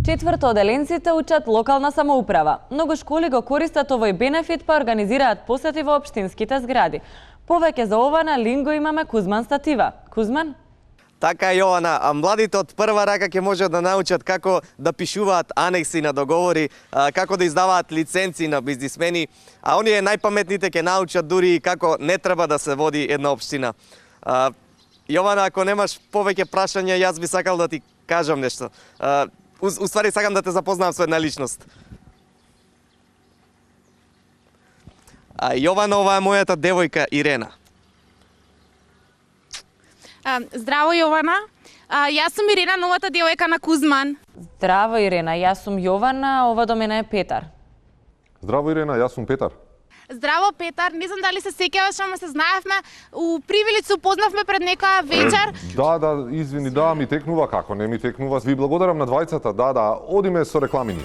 Четвртооделенците учат локална самоуправа. Многу школи го користат овој бенефит па организираат посети во општинските згради. Повеќе за ова на линк го имаме Кузман Статива. Кузман? Така е, Јована, а младите од прва рака ќе можат да научат како да пишуваат анекси на договори, како да издаваат лиценци на бизнисмени, а оние најпаметните ќе научат дури и како не треба да се води една општина. Јована, ако немаш повеќе прашања, јас би сакал да ти кажам нешто. Уствари сакам да те запознам со една личност. Јована, ова е мојата девојка Ирена. Здраво, Јована. Јас сум Ирена, новата девојка на Кузман. Здраво, Ирена. Јас сум Јована, ова до мене е Петар. Здраво, Ирена, јас сум Петар. Здраво, Петар. Не знам дали се сеќаваш, ама се знаевме. У Привилицу познавме пред некоја вечер. Да, извини, ми текнува, како не ми текнува. Ви благодарам на двајцата, одиме со рекламини.